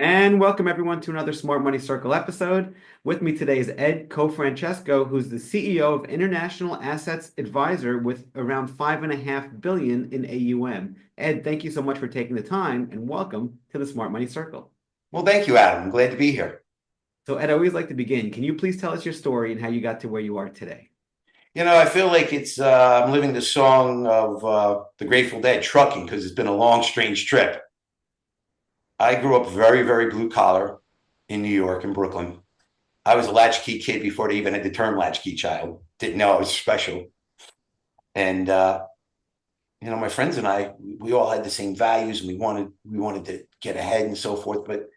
And welcome everyone to another Smart Money Circle episode. With me today is Ed Cofrancesco, who's the CEO of International Assets Advisor with around 5.5 billion in AUM. Ed, thank you so much for taking the time and welcome to the Smart Money Circle. Well, thank you, Adam. I'm glad to be here. So Ed, I always like to begin. Can you please tell us your story and how you got to where you are today? I feel like I'm living the song of the Grateful Dead, trucking, because it's been a long, strange trip. I grew up very, very blue collar in New York and Brooklyn. I was a latchkey kid before they even had the term latchkey child. Didn't know I was special. And my friends and I, we all had the same values, and we wanted to get ahead and so forth. But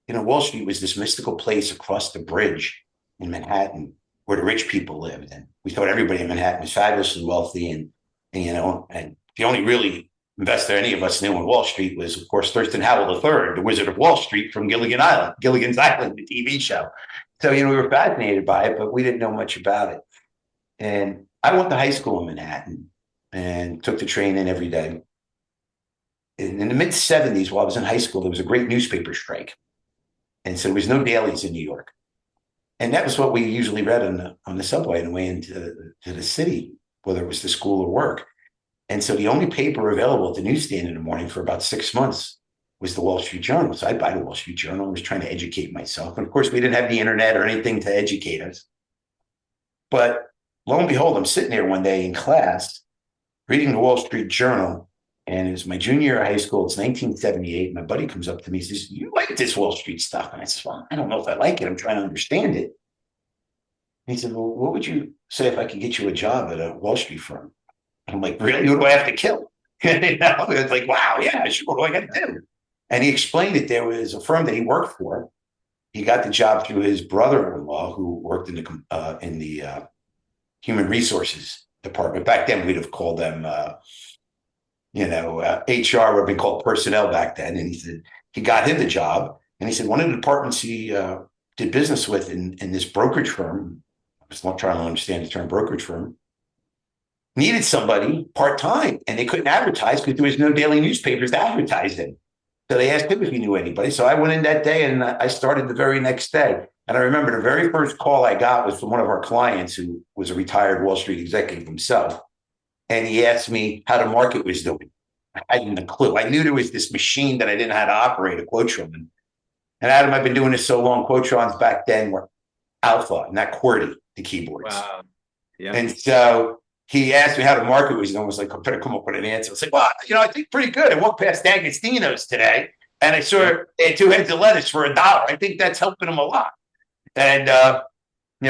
Wall Street was this mystical place across the bridge in Manhattan where the rich people lived. And we thought everybody in Manhattan was fabulously wealthy. And the only really investor any of us knew on Wall Street was, of course, Thurston Howell III, the Wizard of Wall Street from Gilligan's Island, the TV show. So, we were fascinated by it, but we didn't know much about it. And I went to high school in Manhattan and took the train in every day. In the mid 70s, while I was in high school, there was a great newspaper strike. And so there was no dailies in New York. And that was what we usually read on the subway on the way into the city, whether it was to school or work. And so the only paper available at the newsstand in the morning for about 6 months was the Wall Street Journal. So I'd buy the Wall Street Journal. I was trying to educate myself. And of course, we didn't have the internet or anything to educate us. But lo and behold, I'm sitting there one day in class reading the Wall Street Journal. And it was my junior year of high school. It's 1978. My buddy comes up to me and says, "You like this Wall Street stuff?" And I said, "Well, I don't know if I like it. I'm trying to understand it." And he said, "Well, what would you say if I could get you a job at a Wall Street firm?" I'm like, "Really? Who do I have to kill?" It's like, wow, yeah, sure. What do I got to do? And he explained that there was a firm that he worked for. He got the job through his brother-in-law, who worked in the human resources department. Back then, we'd have called them HR would have been called personnel back then. And he said he got him the job. And he said one of the departments he did business with in this brokerage firm, I was not trying to understand the term brokerage firm, needed somebody part-time. And they couldn't advertise because there was no daily newspapers to advertise in. So they asked him if he knew anybody. So I went in that day and I started the very next day. And I remember the very first call I got was from one of our clients who was a retired Wall Street executive himself. And he asked me how the market was doing. I hadn't a clue. I knew there was this machine that I didn't know how to operate, a Quotron. And Adam, I've been doing this so long, Quotrons back then were alpha, not QWERTY, the keyboards. Wow. Yeah. And so he asked me how the market was doing. I was like, I'm trying to come up with an answer. I was like, well, I think pretty good. I walked past D'Agostino's today and I saw they had 2 heads of lettuce for $1. I think that's helping them a lot. And,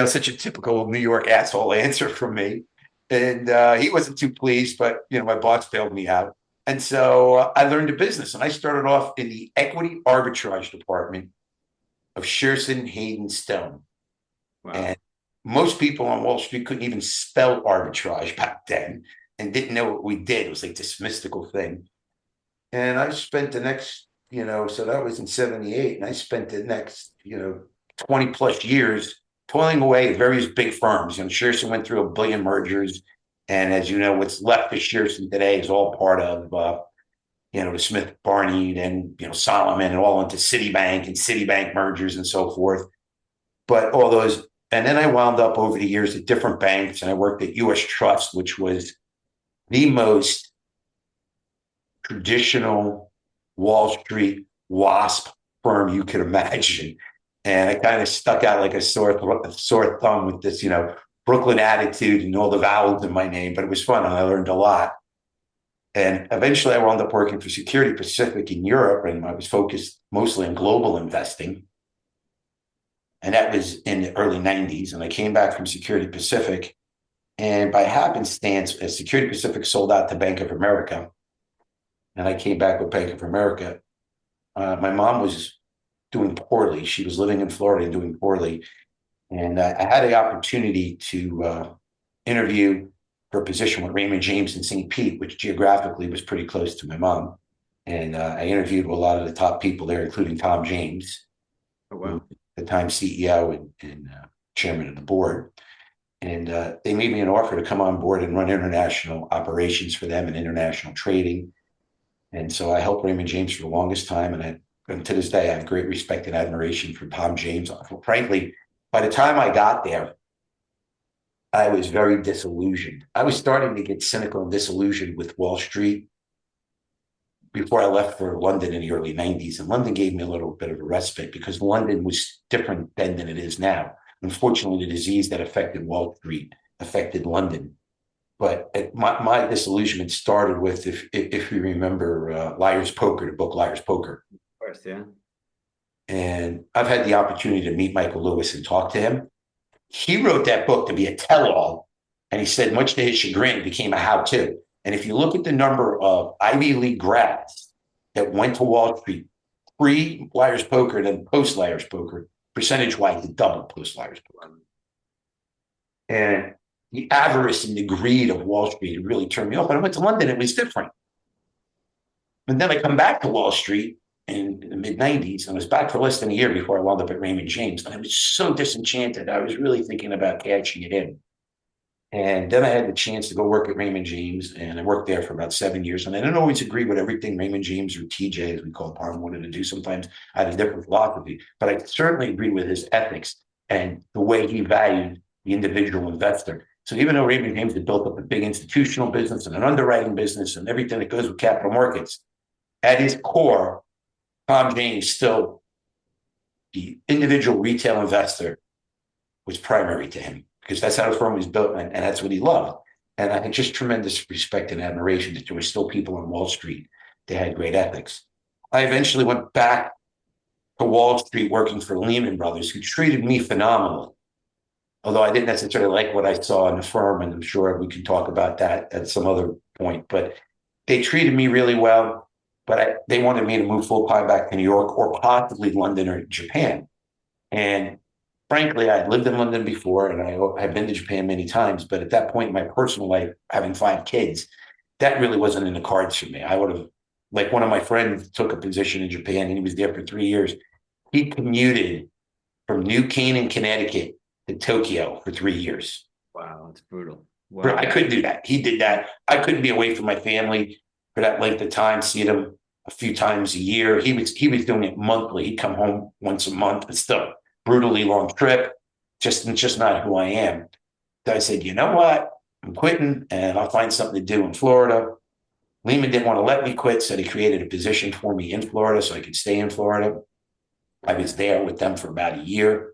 such a typical New York asshole answer from me. And he wasn't too pleased, but, my boss bailed me out. And so I learned the business, and I started off in the equity arbitrage department of Shearson, Hayden, Stone. Wow. And most people on Wall Street couldn't even spell arbitrage back then and didn't know what we did. It was like this mystical thing. And I spent the next, so that was in 78. And I spent the next, 20 plus years toiling away at various big firms. Shearson went through 1 billion mergers. And as you know, what's left of Shearson today is all part of, the Smith Barney and, Solomon and all into Citibank and Citibank mergers and so forth. But all those, and then I wound up over the years at different banks, and I worked at U.S. Trust, which was the most traditional Wall Street WASP firm you could imagine. And I kind of stuck out like a sore thumb with this, Brooklyn attitude and all the vowels in my name, but it was fun and I learned a lot. And eventually I wound up working for Security Pacific in Europe, and I was focused mostly on global investing. And that was in the early 90s. And I came back from Security Pacific, and by happenstance, as Security Pacific sold out to Bank of America, and I came back with Bank of America, my mom was doing poorly. She was living in Florida and doing poorly. And I had the opportunity to interview for a position with Raymond James in St. Pete, which geographically was pretty close to my mom. And I interviewed with a lot of the top people there, including Tom James, Oh, wow. the time CEO and chairman of the board. And they made me an offer to come on board and run international operations for them and international trading. And so I helped Raymond James for the longest time. And I And to this day, I have great respect and admiration for Tom James. Frankly, by the time I got there, I was very disillusioned. I was starting to get cynical and disillusioned with Wall Street before I left for London in the early 90s. And London gave me a little bit of a respite because London was different then than it is now. Unfortunately, the disease that affected Wall Street affected London. But my disillusionment started with, if you remember, Liar's Poker, the book Liar's Poker. Of course, yeah. And I've had the opportunity to meet Michael Lewis and talk to him. He wrote that book to be a tell-all. And he said, much to his chagrin, it became a how-to. And if you look at the number of Ivy League grads that went to Wall Street pre-Liar's Poker and then post-Liar's Poker, percentage-wise, it doubled post-Liar's Poker. And the avarice and the greed of Wall Street really turned me off. When I went to London, it was different. And then I come back to Wall Street in the mid-90s, and I was back for less than a year before I wound up at Raymond James. And I was so disenchanted. I was really thinking about cashing it in. And then I had the chance to go work at Raymond James, and I worked there for about 7 years. And I didn't always agree with everything Raymond James, or TJ, as we call Parham, wanted to do. Sometimes I had a different philosophy, but I certainly agreed with his ethics and the way he valued the individual investor. So even though Raymond James had built up a big institutional business and an underwriting business and everything that goes with capital markets, at his core, Tom James still, the individual retail investor, was primary to him, because that's how the firm was built, and that's what he loved. And I had just tremendous respect and admiration that there were still people on Wall Street that had great ethics. I eventually went back to Wall Street working for Lehman Brothers, who treated me phenomenally. Although I didn't necessarily like what I saw in the firm, and I'm sure we can talk about that at some other point, but they treated me really well. But they wanted me to move full-time back to New York or possibly London or Japan. And frankly, I had lived in London before, and I had been to Japan many times. But at that point in my personal life, having 5 kids, that really wasn't in the cards for me. I would have, like one of my friends took a position in Japan, and he was there for 3 years. He commuted from New Canaan, Connecticut to Tokyo for 3 years. Wow, that's brutal. Wow. I couldn't do that. He did that. I couldn't be away from my family for that length of time, seeing them a few times a year. He was doing it monthly. He'd come home once a month. It's still brutally long trip. It's just not who I am. So I said, you know what? I'm quitting, and I'll find something to do in Florida. Lehman didn't want to let me quit, so they created a position for me in Florida so I could stay in Florida. I was there with them for about a year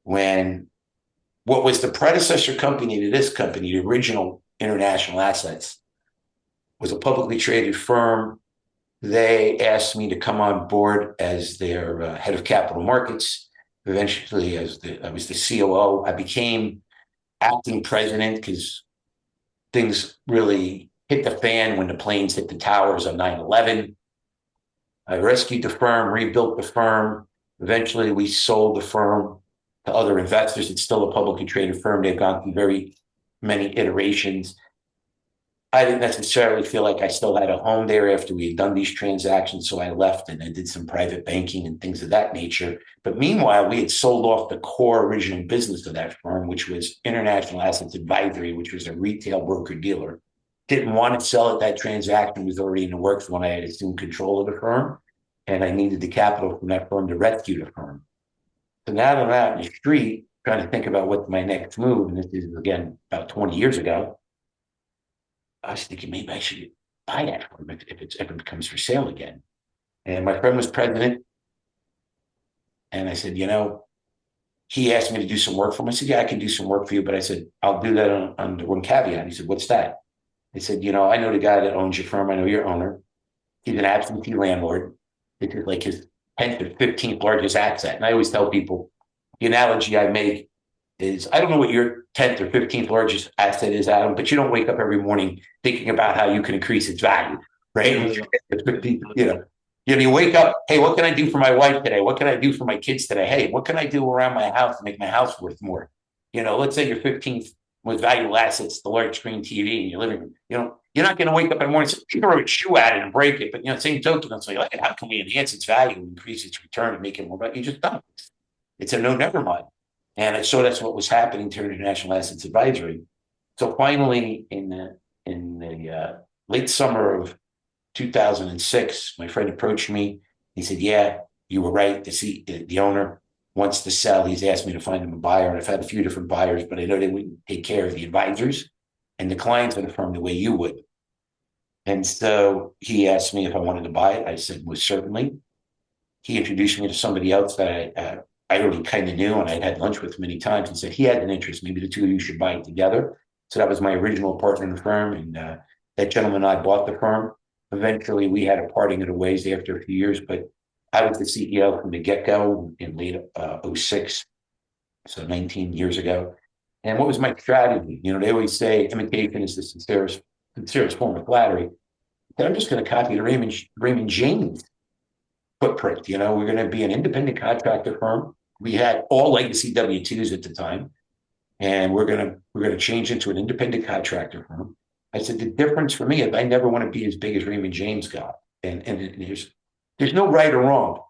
when what was the predecessor company to this company, the original International Assets, was a publicly traded firm. They asked me to come on board as their head of capital markets. Eventually, I was the COO. I became acting president because things really hit the fan when the planes hit the towers on 9/11. I rescued the firm, rebuilt the firm. Eventually, we sold the firm to other investors. It's still a publicly traded firm. They've gone through very many iterations. I didn't necessarily feel like I still had a home there after we had done these transactions, so I left and I did some private banking and things of that nature. But meanwhile, we had sold off the core original business of that firm, which was International Assets Advisory, which was a retail broker-dealer. Didn't want to sell it. That transaction was already in the works when I had assumed control of the firm, and I needed the capital from that firm to rescue the firm. So now that I'm out in the street trying to think about what's my next move, and this is, again, about 20 years ago, I was thinking maybe I should buy that firm if it becomes for sale again. And my friend was president. And I said, he asked me to do some work for him. I said, yeah, I can do some work for you. But I said, I'll do that under one caveat. He said, what's that? I said, I know the guy that owns your firm. I know your owner. He's an absentee landlord. This is like his 10th or 15th largest asset. And I always tell people, the analogy I make is, I don't know what your 10th or 15th largest asset is, Adam, but you don't wake up every morning thinking about how you can increase its value, right? You wake up, hey, what can I do for my wife today? What can I do for my kids today? Hey, what can I do around my house to make my house worth more? Let's say your 15th most valuable assets, the large screen TV in your living room. You're not going to wake up in the morning and say, throw a shoe at it and break it. But, same token, it's like, how can we enhance its value, increase its return, and make it more valuable? You just don't. It's a no, never mind. And so that's what was happening to International Assets Advisory. So finally, in the late summer of 2006, my friend approached me He said, yeah, you were right. The owner wants to sell. He's asked me to find him a buyer. And I've had a few different buyers, but I know they wouldn't take care of the advisors and the clients of the firm the way you would. And so he asked me if I wanted to buy it. I said, well, certainly. He introduced me to somebody else that I already kind of knew, and I'd had lunch with many times, and said he had an interest. Maybe the two of you should buy it together. So that was my original partner in the firm, and that gentleman and I bought the firm. Eventually, we had a parting of the ways after a few years, but I was the CEO from the get-go in late '06, so 19 years ago. And what was my strategy? They always say imitation is the sincerest form of flattery. That I'm just going to copy the Raymond James footprint. We're going to be an independent contractor firm. We had all legacy W-2s at the time, and we're going to change into an independent contractor firm. I said the difference for me is I never want to be as big as Raymond James got, and there's no right or wrong.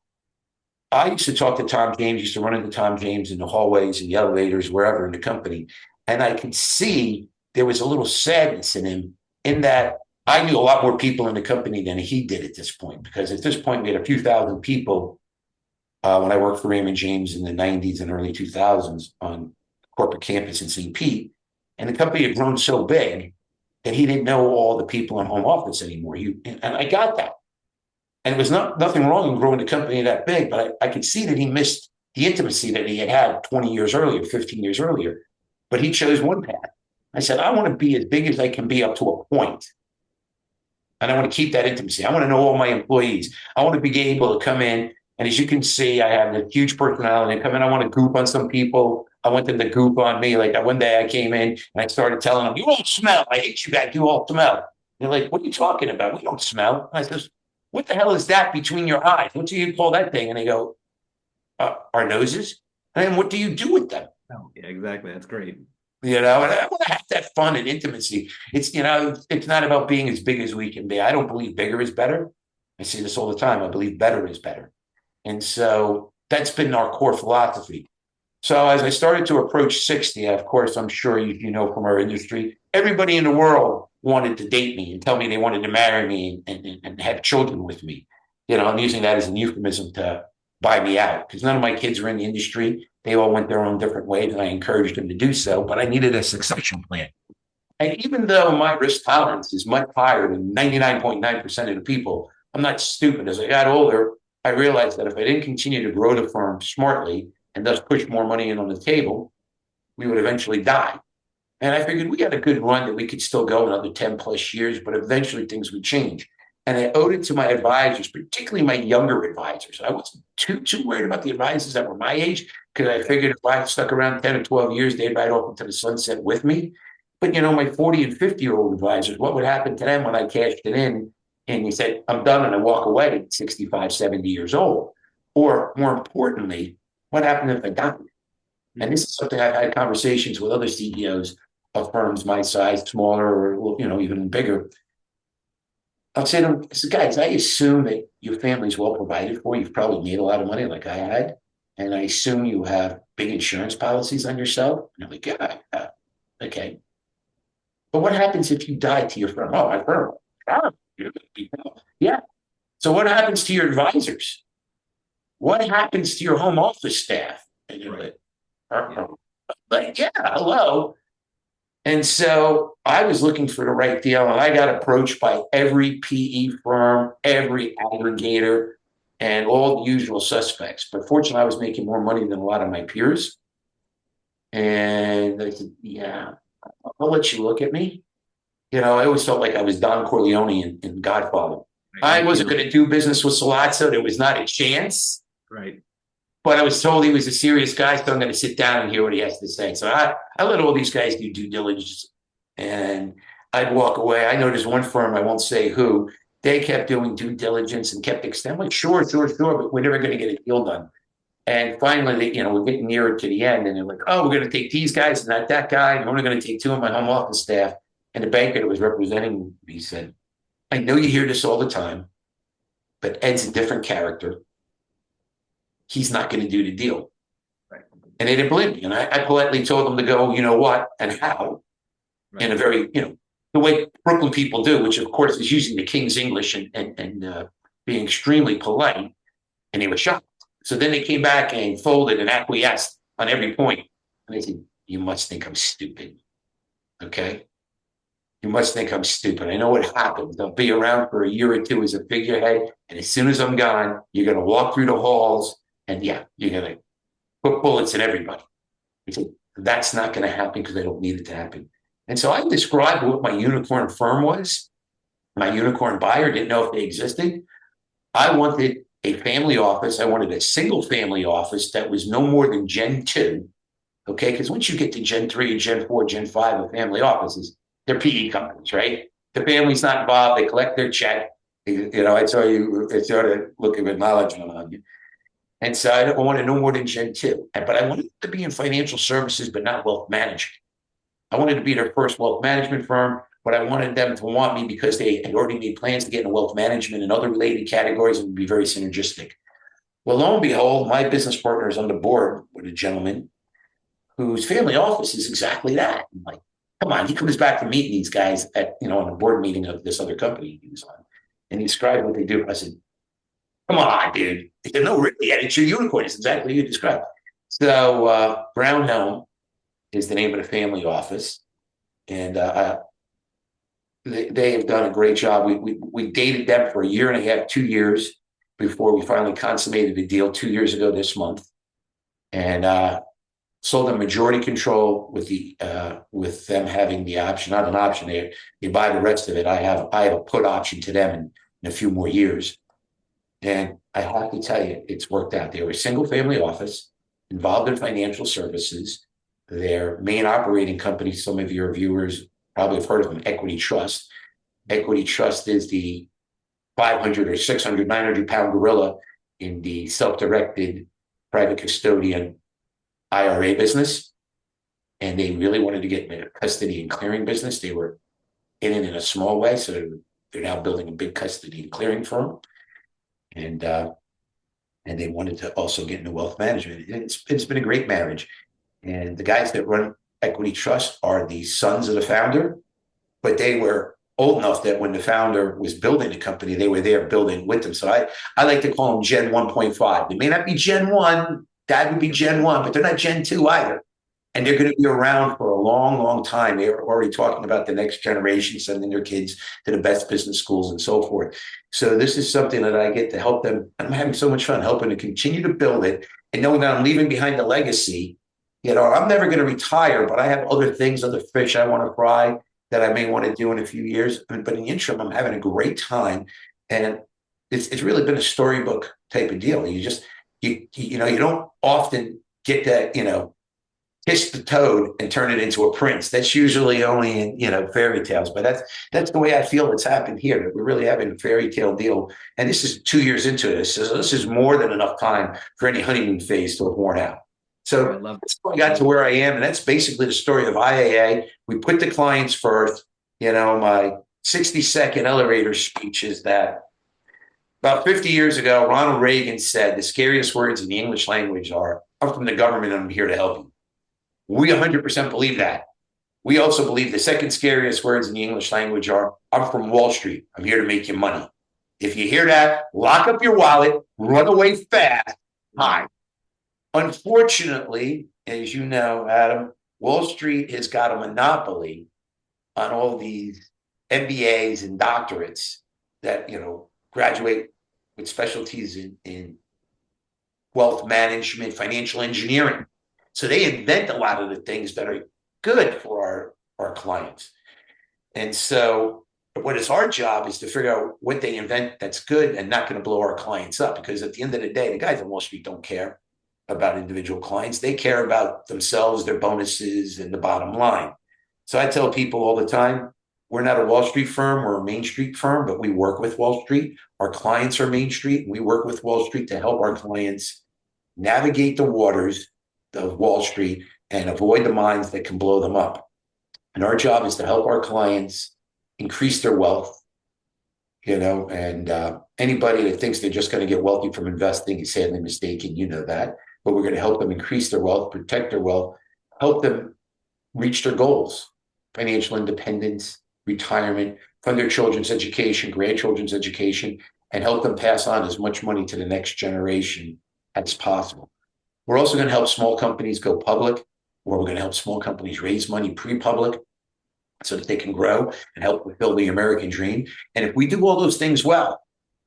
I used to talk to Tom James, used to run into Tom James in the hallways and the elevators, wherever in the company, and I could see there was a little sadness in him in that I knew a lot more people in the company than he did at this point, because at this point we had a few thousand people when I worked for Raymond James in the 90s and early 2000s on corporate campus in St. Pete. And the company had grown so big that he didn't know all the people in home office anymore. And I got that. And it was nothing wrong in growing the company that big, but I could see that he missed the intimacy that he had 20 years earlier, 15 years earlier. But he chose one path. I said, I want to be as big as I can be up to a point. And I want to keep that intimacy. I want to know all my employees. I want to be able to come in. And as you can see, I have a huge personality. I come in, I want to goop on some people. I want them to goop on me. Like one day I came in and I started telling them, you all smell. I hate you guys. You all smell. They're like, what are you talking about? We don't smell. And I says, what the hell is that between your eyes? What do you call that thing? And they go, our noses. And then what do you do with them? Oh, yeah, exactly. That's great. And I want to have that fun and intimacy. It's not about being as big as we can be. I don't believe bigger is better. I say this all the time. I believe better is better. And so that's been our core philosophy. So as I started to approach 60, of course, I'm sure you know from our industry, everybody in the world wanted to date me and tell me they wanted to marry me and have children with me. I'm using that as an euphemism to buy me out, because none of my kids are in the industry. They all went their own different ways, and I encouraged them to do so, but I needed a succession plan. And even though my risk tolerance is much higher than 99.9% of the people, I'm not stupid. As I got older, I realized that if I didn't continue to grow the firm smartly and thus push more money in on the table, we would eventually die. And I figured we had a good run that we could still go another 10 plus years, but eventually things would change. And I owed it to my advisors, particularly my younger advisors. I wasn't too worried about the advisors that were my age, because I figured if I stuck around 10 or 12 years, they'd ride off into the sunset with me. But, my 40 and 50-year-old advisors, what would happen to them when I cashed it in and you said, I'm done, and I walk away at 65, 70 years old? Or more importantly, what happened if I died? And this is something I've had conversations with other CEOs of firms my size, smaller, or, even bigger. I'll say to them, guys, I assume that your family's well provided for. You've probably made a lot of money like I had. And I assume you have big insurance policies on yourself. And I'm like, yeah, okay. But what happens if you die to your firm? Oh, my firm. Yeah. So what happens to your advisors? What happens to your home office staff? And you're like, yeah, hello. And so I was looking for the right deal, and I got approached by every PE firm, every aggregator, and all the usual suspects. But fortunately, I was making more money than a lot of my peers. And I said, yeah, I'll let you look at me. I always felt like I was Don Corleone in Godfather. I wasn't going to do business with Salazzo. There was not a chance. Right. But I was told he was a serious guy, so I'm going to sit down and hear what he has to say. So I let all these guys do due diligence, and I'd walk away. I know there's one firm, I won't say who, they kept doing due diligence and kept extending. I'm like, sure, but we're never going to get a deal done. And finally, we're getting nearer to the end, and they're like, oh, we're going to take these guys and not that guy, and we're only going to take two of my home office staff. And the banker that was representing me said, I know you hear this all the time, but Ed's a different character. He's not going to do the deal. Right. And they didn't believe me. And I politely told them to go, you know what, and how, right, in a very, the way Brooklyn people do, which of course is using the King's English and being extremely polite. And they were shocked. So then they came back and folded and acquiesced on every point. And they said, you must think I'm stupid. Okay. You must think I'm stupid. I know what happens. I'll be around for a year or two as a figurehead. And as soon as I'm gone, you're going to walk through the halls and yeah, you're going to put bullets in everybody. I said, that's not going to happen because I don't need it to happen. And so I described what my unicorn firm was. My unicorn buyer didn't know if they existed. I wanted a family office. I wanted a single family office that was no more than Gen 2. Okay. Because once you get to Gen 3, Gen 4, Gen 5 of family offices, they're PE companies, right? The family's not involved. They collect their check. I tell you, it's sort of looking with acknowledgement on you. And so I wanted no more than Gen 2. But I wanted to be in financial services, but not wealth management. I wanted to be their first wealth management firm, but I wanted them to want me because they had already made plans to get into wealth management and other related categories and be very synergistic. Well, lo and behold, my business partner is on the board with a gentleman whose family office is exactly that. I'm like, come on, he comes back from meeting these guys at, on a board meeting of this other company he was on. And he described what they do. I said, come on, dude. He said, no, really, yeah, it's your unicorn. It's exactly what you described. So Brown Helm is the name of the family office. And they have done a great job. We dated them for a year and a half, 2 years before we finally consummated the deal 2 years ago this month. And sold them majority control with them having the option, not an option. They buy the rest of it. I have a put option to them in a few more years. And I have to tell you, it's worked out. They were a single family office involved in financial services. Their main operating company, some of your viewers probably have heard of them, Equity Trust. Equity Trust is the 500 or 600, 900 pound gorilla in the self-directed private custodian IRA business. And they really wanted to get into the custody and clearing business. They were in it in a small way. So they're now building a big custody and clearing firm. And they wanted to also get into wealth management. It's been a great marriage. And the guys that run Equity Trust are the sons of the founder, but they were old enough that when the founder was building the company, they were there building with them. So I like to call them Gen 1.5. They may not be Gen 1, Dad would be Gen 1, but they're not Gen 2 either. And they're going to be around for a long, long time. They were already talking about the next generation, sending their kids to the best business schools and so forth. So this is something that I get to help them. I'm having so much fun helping to continue to build it and knowing that I'm leaving behind a legacy. I'm never going to retire, but I have other things, other fish I want to fry that I may want to do in a few years. But in the interim, I'm having a great time. And it's really been a storybook type of deal. You don't often get that, kiss the toad and turn it into a prince. That's usually only in, fairy tales, but that's the way I feel it's happened here. That we're really having a fairy tale deal. And this is 2 years into this. So this is more than enough time for any honeymoon phase to have worn out. So that's how I got to where I am. And that's basically the story of IAA. We put the clients first. My 60-second elevator speech is that about 50 years ago, Ronald Reagan said the scariest words in the English language are, I'm from the government and I'm here to help you. We 100% believe that. We also believe the second scariest words in the English language are, I'm from Wall Street. I'm here to make you money. If you hear that, lock up your wallet, run away fast, hide. Unfortunately, as you know, Adam, Wall Street has got a monopoly on all these MBAs and doctorates that, graduate with specialties in wealth management, financial engineering. So they invent a lot of the things that are good for our clients. And so what is our job is to figure out what they invent that's good and not going to blow our clients up. Because at the end of the day, the guys on Wall Street don't care about individual clients. They care about themselves, their bonuses, and the bottom line. So I tell people all the time, we're not a Wall Street firm, we're a Main Street firm, but we work with Wall Street. Our clients are Main Street, and we work with Wall Street to help our clients navigate the waters of Wall Street and avoid the mines that can blow them up. And our job is to help our clients increase their wealth, and anybody that thinks they're just going to get wealthy from investing is sadly mistaken, that. But we're going to help them increase their wealth, protect their wealth, help them reach their goals, financial independence, retirement, fund their children's education, grandchildren's education, and help them pass on as much money to the next generation as possible. We're also going to help small companies go public, or we're going to help small companies raise money pre-public so that they can grow and help fulfill the American dream. And if we do all those things well,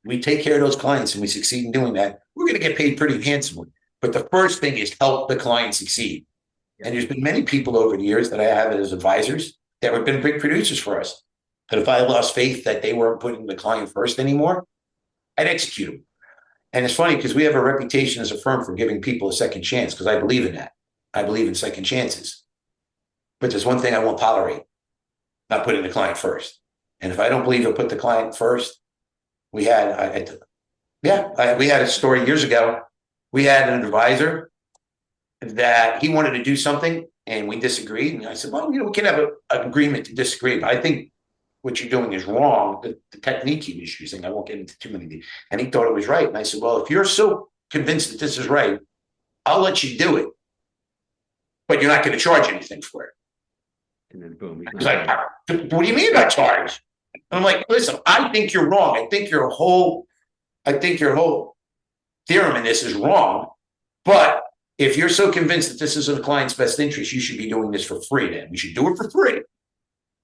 we take care of those clients and we succeed in doing that, we're going to get paid pretty handsomely. But the first thing is help the client succeed. And there's been many people over the years that I have as advisors that have been big producers for us. But if I lost faith that they weren't putting the client first anymore, I'd execute them. And it's funny because we have a reputation as a firm for giving people a second chance, because I believe in that. I believe in second chances. But there's one thing I won't tolerate: not putting the client first. And if I don't believe you'll put the client first, we had a story years ago. We had an advisor that he wanted to do something and we disagreed. And I said, well, we can have an agreement to disagree, but I think what you're doing is wrong. The technique he was using, I won't get into too many details. And he thought it was right. And I said, well, if you're so convinced that this is right, I'll let you do it, but you're not going to charge anything for it. And then boom. He's like, what do you mean by charge? And I'm like, listen, I think you're wrong. I think your whole theorem in this is wrong. But if you're so convinced that this is in the client's best interest, you should be doing this for free. Then we should do it for free.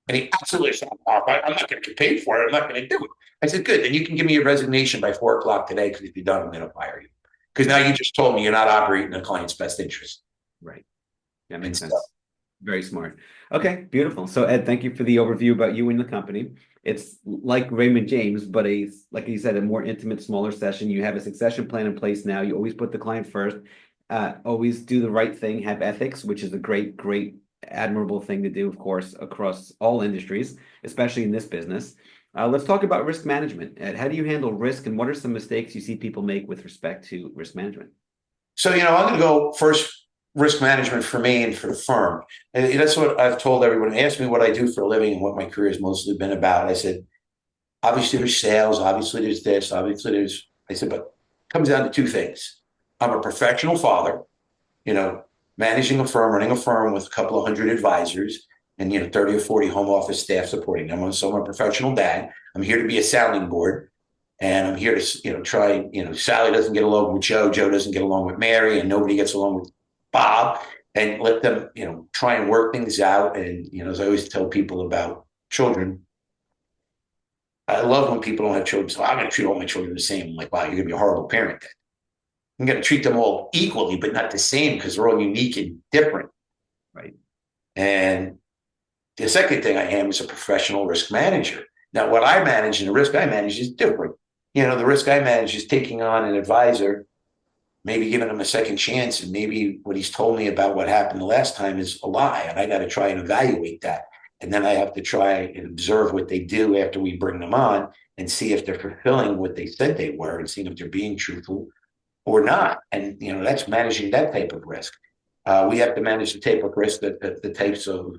And he absolutely said, I'm not going to get paid for it. I'm not going to do it. I said, good. Then you can give me your resignation by 4:00 today, because if you're done, I'm going to fire you. Because now you just told me you're not operating in the client's best interest. Right. That makes sense. Very smart. Okay, beautiful. So Ed, thank you for the overview about you and the company. It's like Raymond James, but like you said, a more intimate, smaller session. You have a succession plan in place now. You always put the client first. Always do the right thing, have ethics, which is a great, admirable thing to do, of course, across all industries, especially in this business. Let's talk about risk management. Ed, how do you handle risk, and what are some mistakes you see people make with respect to risk management? So, I'm going to go first. Risk management for me and for the firm. And that's what I've told everyone. Ask me what I do for a living and what my career has mostly been about. I said, obviously there's sales, obviously there's this, obviously there's, I said, but it comes down to two things. I'm a professional father, managing a firm, running a firm with a couple of hundred advisors and, 30 or 40 home office staff supporting them. So I'm a professional dad. I'm here to be a sounding board. And I'm here to, try, Sally doesn't get along with Joe doesn't get along with Mary, and nobody gets along with Bob, and let them, try and work things out. And, as I always tell people about children, I love when people don't have children. So I'm going to treat all my children the same. I'm like, wow, you're going to be a horrible parent. I'm going to treat them all equally, but not the same, because they're all unique and different. Right. And the second thing I am is a professional risk manager. Now, what I manage and the risk I manage is different. The risk I manage is taking on an advisor, maybe giving him a second chance, and maybe what he's told me about what happened the last time is a lie, and I got to try and evaluate that. And then I have to try and observe what they do after we bring them on and see if they're fulfilling what they said they were, and seeing if they're being truthful or not. And, that's managing that type of risk. We have to manage the type of risk, the types of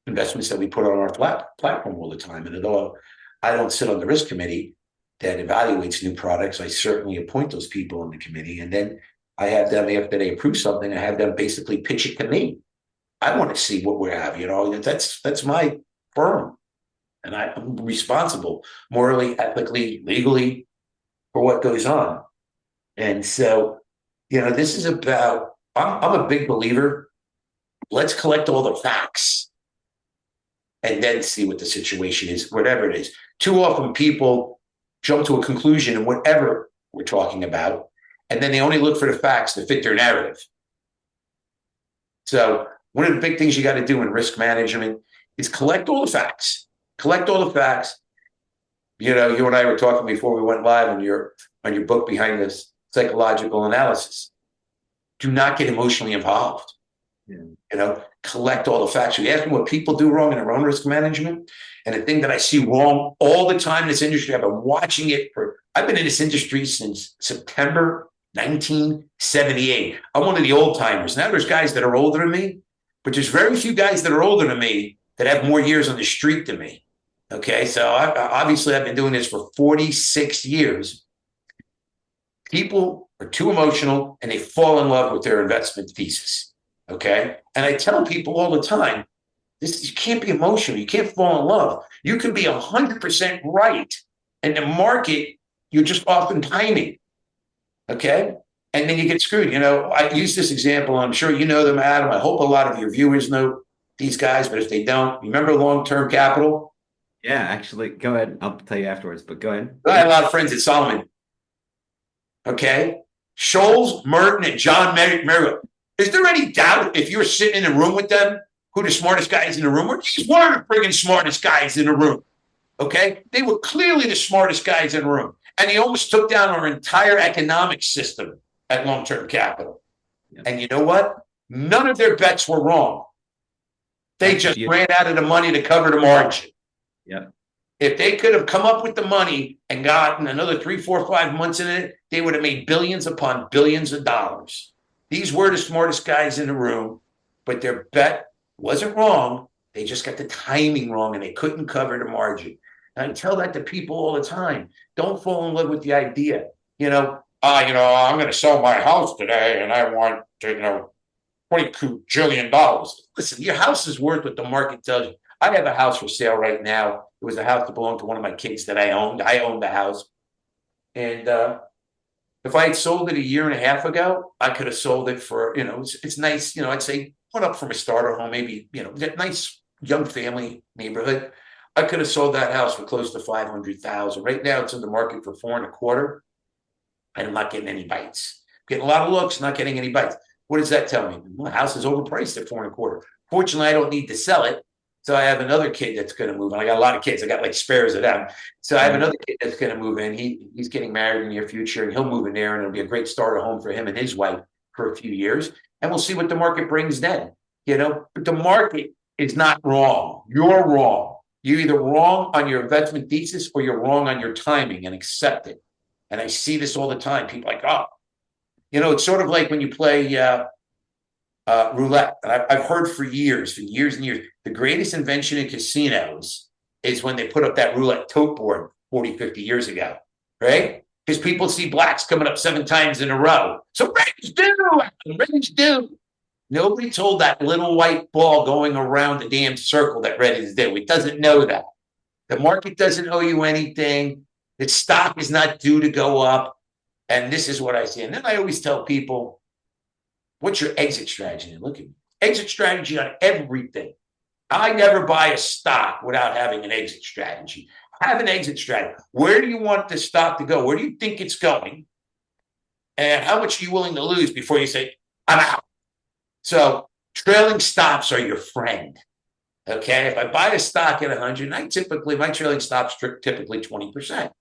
investments that we put on our platform all the time. And although I don't sit on the risk committee that evaluates new products, I certainly appoint those people in the committee. And then I have them, after they approve something, I have them basically pitch it to me. I want to see what we have, that's my firm. And I'm responsible morally, ethically, legally for what goes on. And so, this is about, I'm a big believer. Let's collect all the facts and then see what the situation is, whatever it is. Too often people jump to a conclusion in whatever we're talking about, and then they only look for the facts to fit their narrative. So one of the big things you got to do in risk management is collect all the facts. Collect all the facts. You and I were talking before we went live on your book, Behind This Psychological Analysis. Do not get emotionally involved. Yeah. Collect all the facts. You ask me what people do wrong in their own risk management. And the thing that I see wrong all the time in this industry, I've been watching it I've been in this industry since September 1978. I'm one of the old timers. Now there's guys that are older than me, but there's very few guys that are older than me that have more years on the street than me. Okay. So obviously I've been doing this for 46 years. People are too emotional and they fall in love with their investment thesis. Okay. And I tell people all the time, you can't be emotional. You can't fall in love. You can be 100% right, and the market You're just off in timing. Okay. And then you get screwed. I use this example. I'm sure you know them, Adam. I hope a lot of your viewers know these guys, but if they don't, remember long-term capital? Yeah, actually, go ahead. I'll tell you afterwards, but go ahead. I had a lot of friends at Solomon. Okay. Scholes, Merton, and John Merrill. Is there any doubt if you're sitting in a room with them who the smartest guys in the room were? He's one of the friggin' smartest guys in the room. Okay. They were clearly the smartest guys in the room. And he almost took down our entire economic system at long-term capital. Yep. And you know what? None of their bets were wrong. They just ran out of the money to cover the margin. Yep. If they could have come up with the money and gotten another 3, 4, 5 months in it, they would have made billions upon billions of dollars. These were the smartest guys in the room, but their bet wasn't wrong. They just got the timing wrong and they couldn't cover the margin. And I tell that to people all the time. Don't fall in love with the idea. I'm going to sell my house today and I want to, $22 billion. Listen, your house is worth what the market tells you. I have a house for sale right now. It was a house that belonged to one of my kids that I owned. I owned the house. And if I had sold it a year and a half ago, I could have sold it for, it's nice. I'd say put up from a starter home, maybe, nice young family neighborhood. I could have sold that house for close to $500,000. Right now, it's in the market for 4.25, and I'm not getting any bites. Getting a lot of looks, not getting any bites. What does that tell me? My house is overpriced at 4.25. Fortunately, I don't need to sell it, so I have another kid that's going to move in. I got a lot of kids. I got like spares of them. So I have another kid that's going to move in. He's getting married in the near future, and he'll move in there, and it'll be a great starter home for him and his wife for a few years. And we'll see what the market brings then. But the market is not wrong. You're wrong. You're either wrong on your investment thesis or you're wrong on your timing, and accept it. And I see this all the time. People are like, it's sort of like when you play roulette. And I've heard for years and years, the greatest invention in casinos is when they put up that roulette tote board 40, 50 years ago, right? Because people see blacks coming up 7 times in a row. So range do. Nobody told that little white ball going around the damn circle that red is due. It doesn't know that. The market doesn't owe you anything. The stock is not due to go up. And this is what I see. And then I always tell people, what's your exit strategy? And look at me. Exit strategy on everything. I never buy a stock without having an exit strategy. Have an exit strategy. Where do you want the stock to go? Where do you think it's going? And how much are you willing to lose before you say, I'm out? So trailing stops are your friend. Okay. If I buy a stock at 100, my trailing stops typically 20%.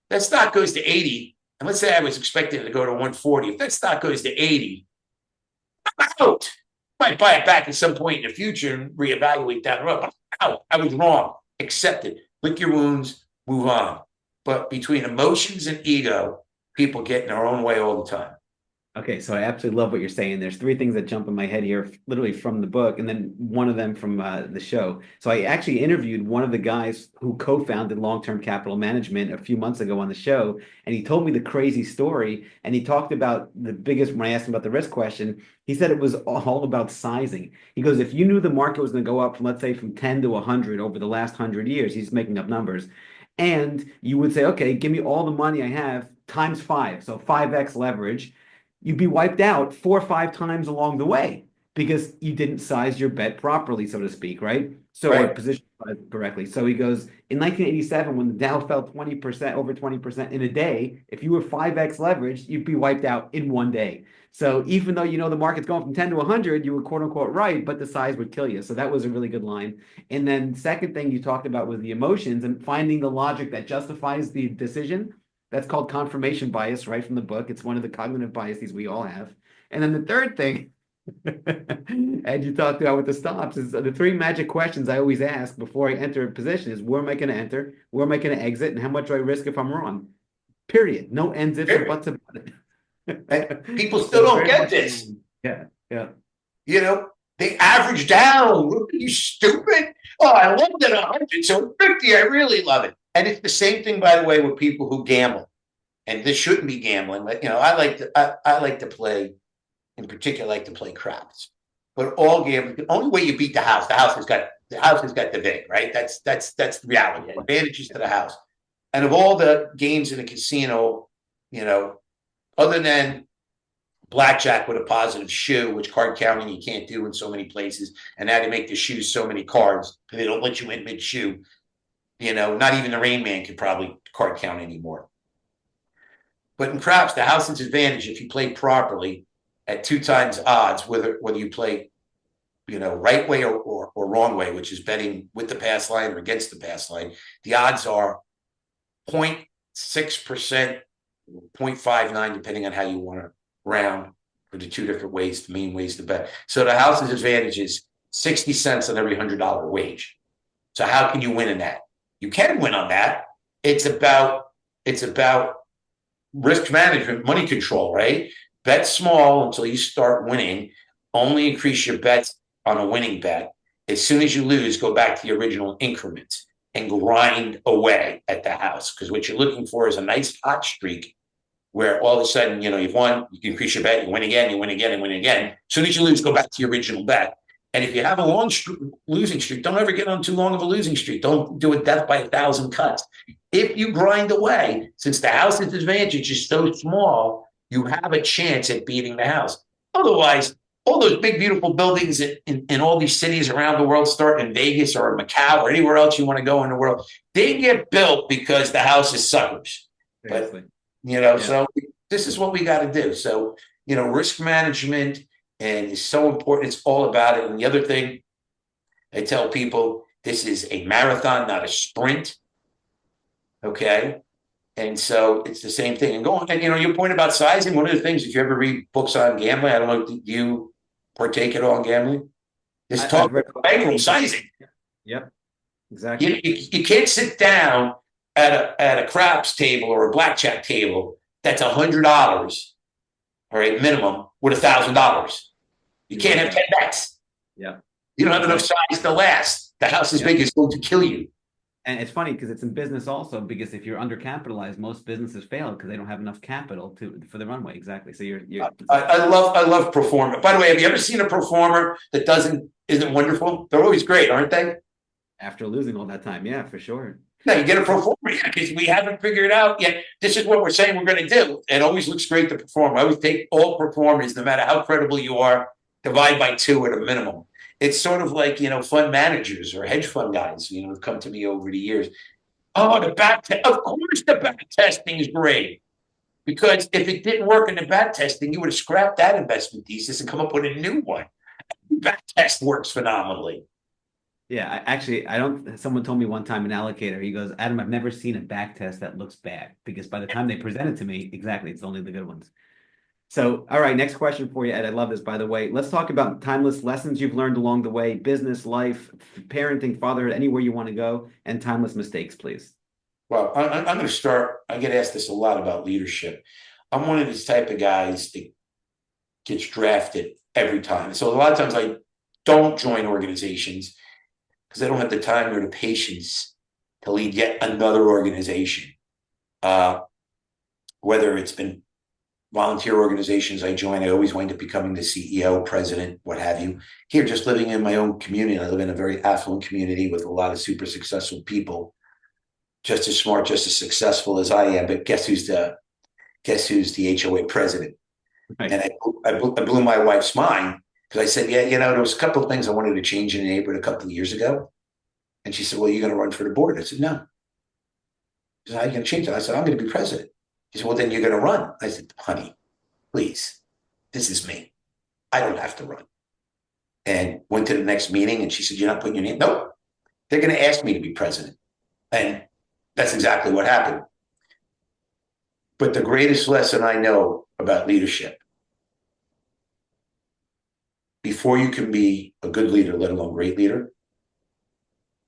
That stock goes to 80. And let's say I was expecting it to go to 140. If that stock goes to 80, I'm out. I might buy it back at some point in the future and reevaluate down the road. But I'm out. I was wrong. Accept it. Lick your wounds, move on. But between emotions and ego, people get in their own way all the time. Okay, so I absolutely love what you're saying. There's 3 things that jump in my head here, literally from the book, and then one of them from the show. So I actually interviewed one of the guys who co-founded Long-Term Capital Management a few months ago on the show, and he told me the crazy story, and he talked about the biggest, when I asked him about the risk question, he said it was all about sizing. He goes, if you knew the market was going to go up from, let's say, from 10 to 100 over the last 100 years, he's making up numbers, and you would say, okay, give me all the money I have times 5, so 5x leverage, you'd be wiped out 4 or 5 times along the way because you didn't size your bet properly, so to speak, right? So right. Position correctly. So he goes, in 1987, when the Dow fell 20%, over 20% in a day, if you were 5x leveraged, you'd be wiped out in one day. So even though the market's going from 10 to 100, you were quote unquote right, but the size would kill you. So that was a really good line. And then second thing you talked about was the emotions and finding the logic that justifies the decision. That's called confirmation bias, right from the book. It's one of the cognitive biases we all have. And then the third thing, and you talked about with the stops, is the 3 magic questions I always ask before I enter a position is, where am I going to enter? Where am I going to exit? And how much do I risk if I'm wrong? Period. No ends, ifs, or buts about it. People still don't get this. Yeah. They average down. Are you stupid? Oh, I loved it 100, so 50, I really love it. And it's the same thing, by the way, with people who gamble. And this shouldn't be gambling, but I like to play, in particular, I like to play craps. But all gambling, the only way you beat the house has got the vig, right? That's the reality. Advantages to the house. And of all the games in a casino, you know, other than blackjack with a positive shoe, which card counting you can't do in so many places, and now they make the shoes so many cards, they don't let you in mid-shoe. You know, not even the Rain Man can probably card count anymore. But in craps, the house is advantage if you play properly at 2 times odds, whether you play, you know, right way or wrong way, which is betting with the pass line or against the pass line. The odds are 0.6%, 0.59, depending on how you want to round for the 2 different ways, the main ways to bet. So the house's advantage is 60 cents on every $100 wage. So how can you win in that? You can win on that. It's about risk management, money control, right? Bet small until you start winning. Only increase your bets on a winning bet. As soon as you lose, go back to the original increments and grind away at the house. Because what you're looking for is a nice hot streak where all of a sudden, you know, you've won, you can increase your bet, you win again, you win again, and win again. As soon as you lose, go back to your original bet. And if you have a long losing streak, don't ever get on too long of a losing streak. Don't do a death by 1,000 cuts. If you grind away, since the house's advantage is so small, you have a chance at beating the house. Otherwise, all those big, beautiful buildings in all these cities around the world, starting in Vegas or Macau or anywhere else you want to go in the world, they get built because the house is suckers. Seriously. But, you know, so this is what we got to do. So, you know, risk management and is so important. It's all about it. And the other thing I tell people, this is a marathon, not a sprint. Okay. And so it's the same thing. And going, and you know, your point about sizing, one of the things, if you ever read books on gambling, I don't know, do you partake at all in gambling? Just talk about bankroll sizing. Yep. Exactly. You can't sit down at a craps table or a blackjack table that's $100, all right, minimum, with $1,000. You can't have 10 bets. Yeah. You don't have enough size to last. The house is big is going to kill you. And it's funny because it's in business also, because if you're undercapitalized, most businesses fail because they don't have enough capital for the runway. Exactly. So I love performer. By the way, have you ever seen a performer that isn't wonderful? They're always great, aren't they? After losing all that time, yeah, for sure. No, you get a performer because we haven't figured out yet. This is what we're saying we're going to do. It always looks great to perform. I always take all performers, no matter how credible you are, divide by 2 at a minimum. It's sort of like, you know, fund managers or hedge fund guys, you know, have come to me over the years. Oh, the back test. Of course, the back testing is great. Because if it didn't work in the back testing, you would have scrapped that investment thesis and come up with a new one. The back test works phenomenally. Yeah, someone told me one time, an allocator, he goes, Adam, I've never seen a back test that looks bad, because by the time they present it to me, exactly, it's only the good ones. So, all right, next question for you, Ed. I love this, by the way. Let's talk about timeless lessons you've learned along the way, business, life, parenting, fatherhood, anywhere you want to go, and timeless mistakes, please. Well, I'm going to start. I get asked this a lot about leadership. I'm one of these type of guys that gets drafted every time. So a lot of times I don't join organizations because I don't have the time or the patience to lead yet another organization. Whether it's been volunteer organizations I join, I always wind up becoming the CEO, president, what have you. Here, just living in my own community. I live in a very affluent community with a lot of super successful people, just as smart, just as successful as I am. But guess who's the HOA president? Right. And I blew my wife's mind because I said, yeah, you know, there was a couple of things I wanted to change in the neighborhood a couple of years ago. And she said, well, you're going to run for the board. I said, no. She said, how are you going to change it? I said, I'm going to be president. She said, well, then you're going to run. I said, honey, please, this is me. I don't have to run. And went to the next meeting and she said, you're not putting your name? Nope. They're going to ask me to be president. And that's exactly what happened. But the greatest lesson I know about leadership, before you can be a good leader, let alone great leader,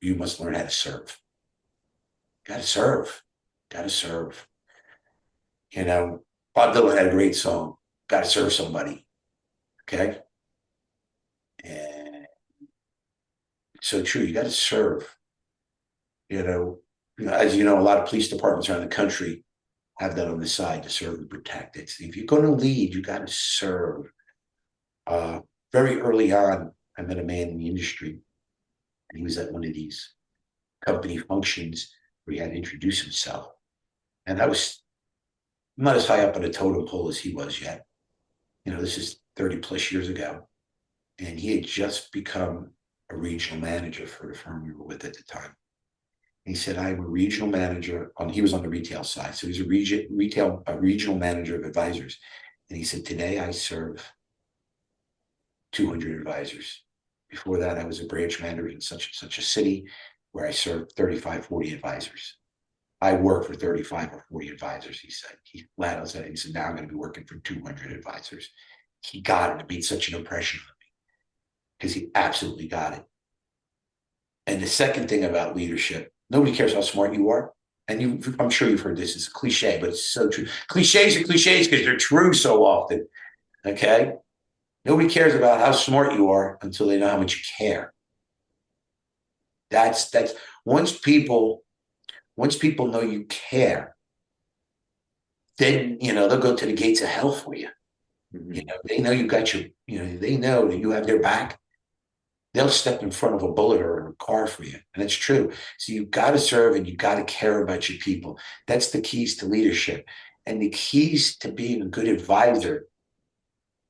you must learn how to serve. Got to serve. Got to serve. You know, Bob Dylan had a great song, Got to Serve Somebody. Okay? And it's so true. You got to serve. You know, as you know, a lot of police departments around the country have that on the side to serve and protect. If you're going to lead, you got to serve. Very early on, I met a man in the industry, and he was at one of these company functions where he had to introduce himself. And I'm not as high up on the totem pole as he was yet. This is 30 plus years ago. And he had just become a regional manager for the firm we were with at the time. He said, I'm a regional manager he was on the retail side. So he's a regional manager of advisors. And he said, today I serve 200 advisors. Before that, I was a branch manager in such a city where I served 35, 40 advisors. I work for 35 or 40 advisors, he said. He flat out said, he said, now I'm going to be working for 200 advisors. He got it. It made such an impression on me because he absolutely got it. And the second thing about leadership, nobody cares how smart you are. And I'm sure you've heard this. It's a cliche, but it's so true. Cliches are cliches because they're true so often. Okay? Nobody cares about how smart you are until they know how much you care. That's once people know you care, then they'll go to the gates of hell for you. Mm-hmm. They know you got they know that you have their back. They'll step in front of a bullet or a car for you. And it's true. So you've got to serve and you've got to care about your people. That's the keys to leadership. And the keys to being a good advisor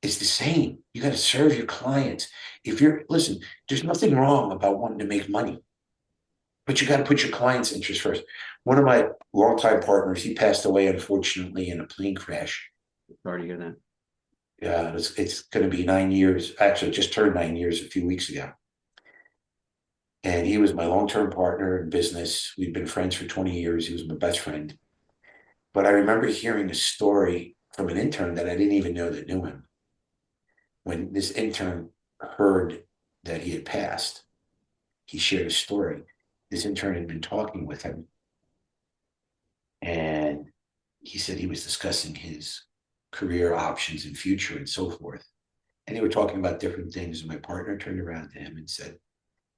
is the same. You got to serve your clients. Listen, there's nothing wrong about wanting to make money, but you got to put your clients' interest first. One of my longtime partners, he passed away, unfortunately, in a plane crash. Sorry to hear that. Yeah, it's going to be 9 years. Actually, just turned 9 years a few weeks ago. And he was my long-term partner in business. We'd been friends for 20 years. He was my best friend. But I remember hearing a story from an intern that I didn't even know that knew him. When this intern heard that he had passed, he shared a story. This intern had been talking with him. And he said he was discussing his career options and future and so forth. And they were talking about different things. And my partner turned around to him and said,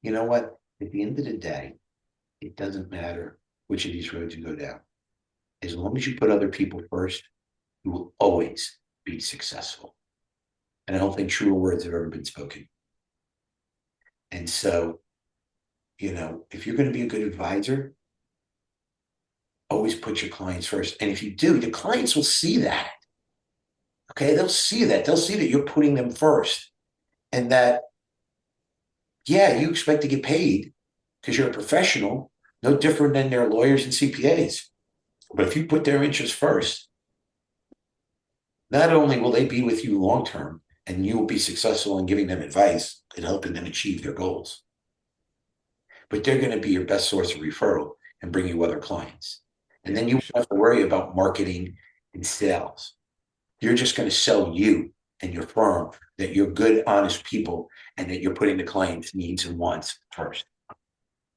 you know what? At the end of the day, it doesn't matter which of these roads you go down. As long as you put other people first, you will always be successful. And I don't think truer words have ever been spoken. And so, if you're going to be a good advisor, always put your clients first. And if you do, the clients will see that. Okay, they'll see that. They'll see that you're putting them first. And that, yeah, you expect to get paid because you're a professional, no different than their lawyers and CPAs. But if you put their interests first, not only will they be with you long term and you will be successful in giving them advice and helping them achieve their goals, but they're going to be your best source of referral and bring you other clients. And then you won't have to worry about marketing and sales. You're just going to sell you and your firm that you're good, honest people and that you're putting the client's needs and wants first.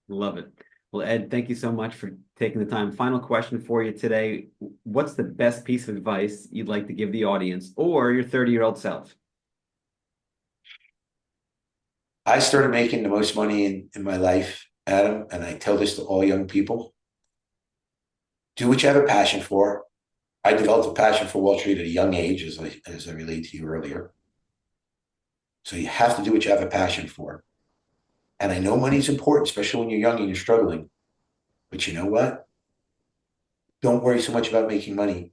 Love it. Well, Ed, thank you so much for taking the time. Final question for you today. What's the best piece of advice you'd like to give the audience or your 30-year-old self? I started making the most money in my life, Adam, and I tell this to all young people. Do what you have a passion for. I developed a passion for Wall Street at a young age, as I relayed to you earlier. So you have to do what you have a passion for. And I know money is important, especially when you're young and you're struggling. But you know what? Don't worry so much about making money.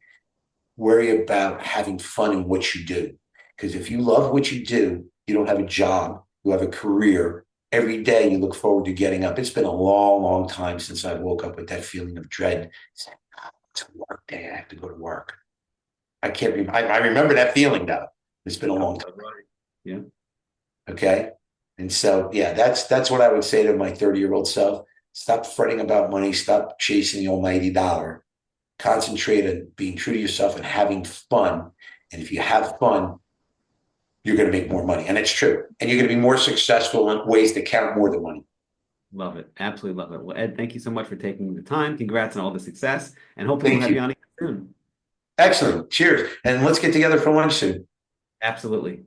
Worry about having fun in what you do. Because if you love what you do, you don't have a job, you have a career. Every day you look forward to getting up. It's been a long, long time since I woke up with that feeling of dread. It's a work day. I have to go to work. I can't remember. I remember that feeling though. It's been a long time. Yeah. Okay. And so, yeah, that's what I would say to my 30-year-old self. Stop fretting about money. Stop chasing the almighty dollar. Concentrate on being true to yourself and having fun. And if you have fun, you're going to make more money. And it's true. And you're going to be more successful in ways that count more than money. Love it. Absolutely love it. Well, Ed, thank you so much for taking the time. Congrats on all the success. And hopefully we'll have you on again soon. Excellent. Cheers. And let's get together for lunch soon. Absolutely.